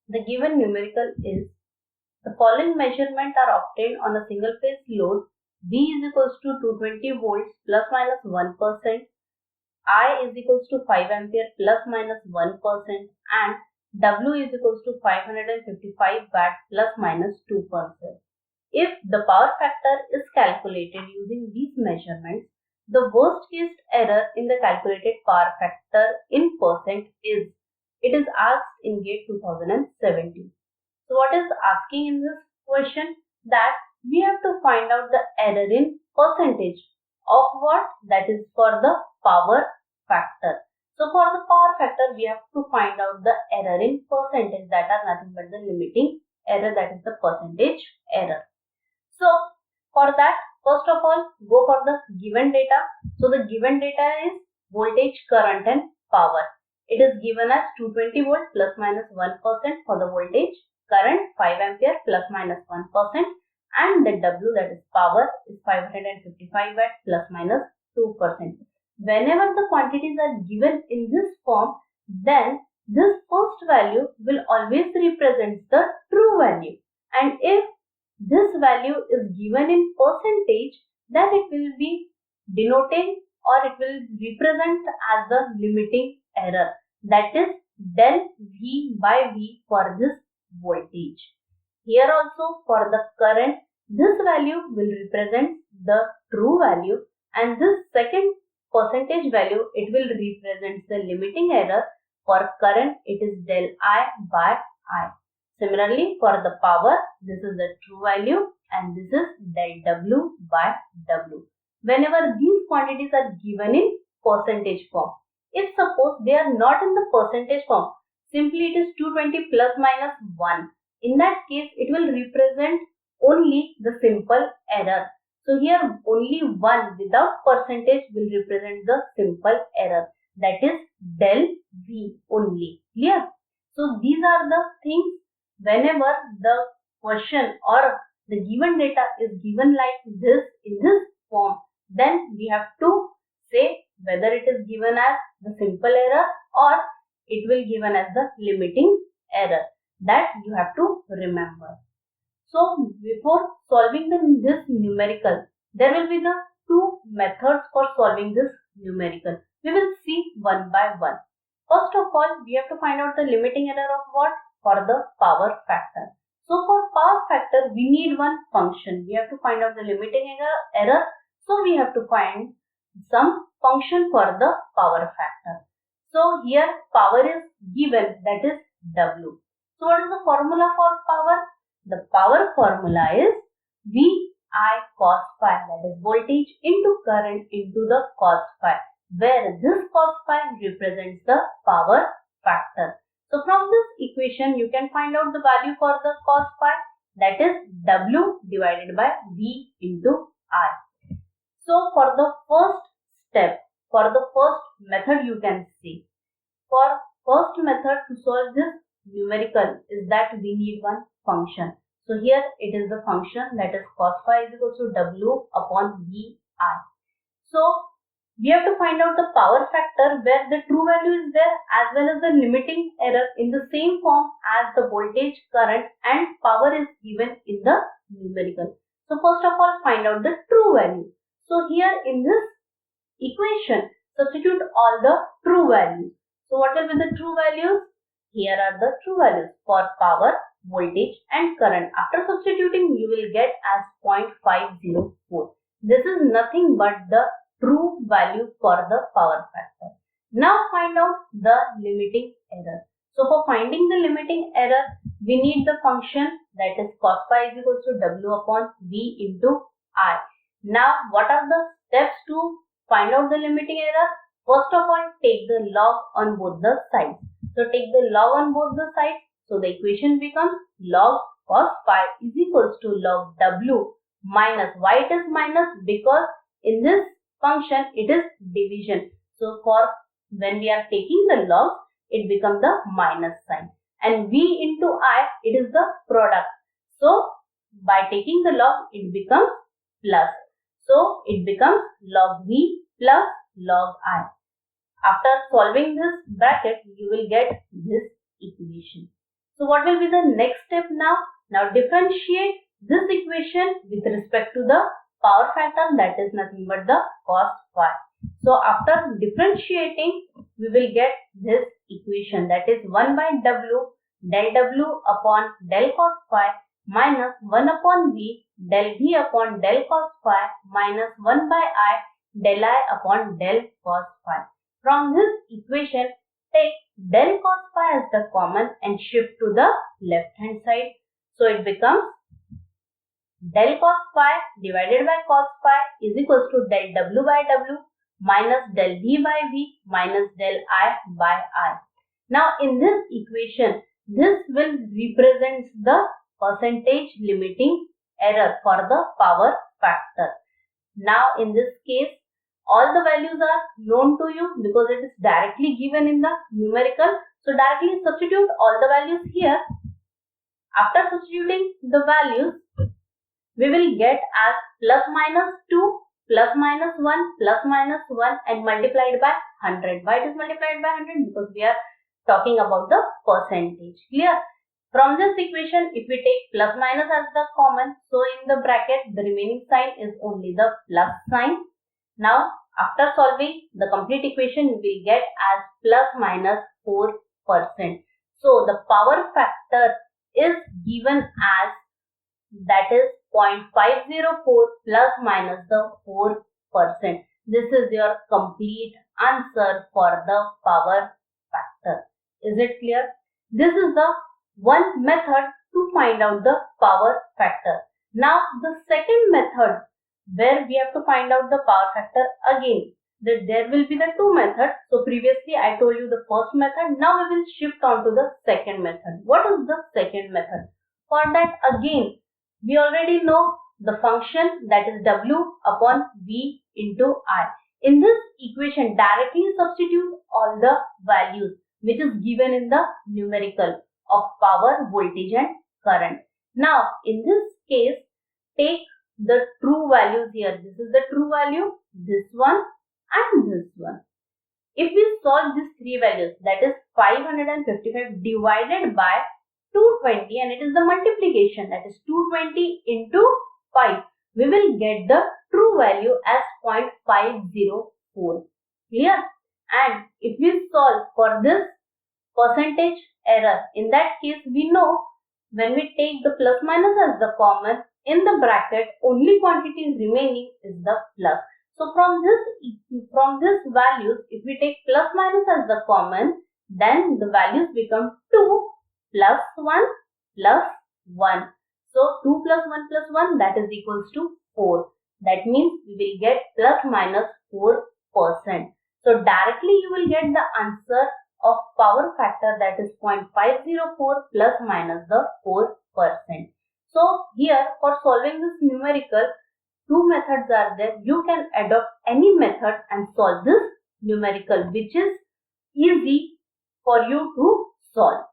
The given numerical is the following measurements are obtained on a single phase load. V is equals to 220 volts plus minus 1%, I is equals to 5 ampere plus minus 1%, and W is equals to 555 watt plus minus 2%. If the power factor is calculated using these measurements, the worst case error in the calculated power factor in percent is, it is asked in GATE 2017. So what is asking in this question? That we have to find out the error in percentage of what? That is for the power factor. So for the power factor, we have to find out the error in percentage, that are nothing but the limiting error, that is the percentage error. So for that, first of all, go for the given data. So the given data is voltage, current and power. It is given as 220 volt plus minus 1% for the voltage, current 5 ampere plus minus 1%, and the W, that is power, is 555 watt plus minus 2%. Whenever the quantities are given in this form, then this first value will always represent the true value, and if this value is given in percentage, then it will be denoting, or it will represent as the limiting error, that is del V by V for this voltage. Here also for the current, this value will represent the true value, and this second percentage value, it will represent the limiting error. For current, it is del I by I. Similarly, for the power, this is the true value and this is del W by W. Whenever these quantities are given in percentage form, if suppose they are not in the percentage form, simply it is 220 plus minus 1. In that case, it will represent only the simple error. So here only 1 without percentage will represent the simple error, that is del V only. Clear? So these are the things. Whenever the question or the given data is given like this in this form, then we have to say whether it is given as the simple error or it will given as the limiting error. That you have to remember. So before solving this numerical, there will be the two methods for solving this numerical. We will see one by one. First of all, we have to find out the limiting error of what? For the power factor. So for power factor, we need one function. We have to find out the limiting error. So we have to find some function for the power factor. So here power is given, that is W. So what is the formula for power? The power formula is VI cos phi, that is voltage into current into the cos phi, where this cos phi represents the power factor. So from this equation, you can find out the value for the cos phi, that is W divided by V into I. So for the first step, for the first method, you can see, for first method to solve this numerical is that we need one function. So here it is the function, that is cos phi is equal to W upon Vi. So we have to find out the power factor where the true value is there as well as the limiting error in the same form as the voltage, current and power is given in the numerical. So first of all, find out the true value. So here in this equation, substitute all the true values. So what will be the true values? Here are the true values for power, voltage and current. After substituting, you will get as 0.504. This is nothing but the true value for the power factor. Now find out the limiting error. So for finding the limiting error, we need the function, that is cos phi is equal to W upon V into I. Now what are the steps to find out the limiting error? First of all, take the log on both the sides. So take the log on both the sides. So the equation becomes log cos phi is equals to log W minus. Why it is minus? Because in this function it is division. So for when we are taking the log, it becomes the minus sign. And V into I, it is the product. So by taking the log, it becomes plus. So it becomes log V plus log I. After solving this bracket, you will get this equation. So what will be the next step now? Now differentiate this equation with respect to the power factor, that is nothing but the cos phi. So after differentiating, we will get this equation, that is 1 by w del w upon del cos phi minus 1 upon v del v upon del cos phi minus 1 by I del I upon del cos phi. From this equation, take del cos phi as the common and shift to the left hand side. So it becomes del cos phi divided by cos phi is equals to del w by w minus del v by v minus del I by I. Now in this equation, this will represent the percentage limiting error for the power factor. Now in this case, all the values are known to you because it is directly given in the numerical. So directly substitute all the values here. After substituting the values, we will get as plus minus 2, plus minus 1, plus minus 1 and multiplied by 100. Why it is multiplied by 100? Because we are talking about the percentage. Clear? From this equation, if we take plus minus as the common, so in the bracket, the remaining sign is only the plus sign. Now, after solving the complete equation, we will get as plus minus 4%. So, the power factor is given as, that is 0.504 plus minus the 4%. This is your complete answer for the power factor. Is it clear? This is the one method to find out the power factor. Now, the second method where we have to find out the power factor again. There will be the two methods. So previously I told you the first method. Now we will shift on to the second method. What is the second method? For that again, we already know the function, that is w upon v into I. In this equation, directly substitute all the values which is given in the numerical of power, voltage and current. Now in this case, take the true values here. This is the true value, this one and this one. If we solve these three values, that is 555 divided by 220 and it is the multiplication, that is 220 into 5, we will get the true value as 0.504. Clear? And if we solve for this percentage error, in that case we know when we take the plus minus as the common, in the bracket only quantity remaining is the plus. So from this values, if we take plus minus as the common, then the values become 2 plus 1 plus 1. So 2 plus 1 plus 1, that is equals to 4. That means we will get plus minus 4%. So directly you will get the answer of power factor, that is 0.504 plus minus the 4%. So here for solving this numerical, two methods are there. You can adopt any method and solve this numerical, which is easy for you to solve.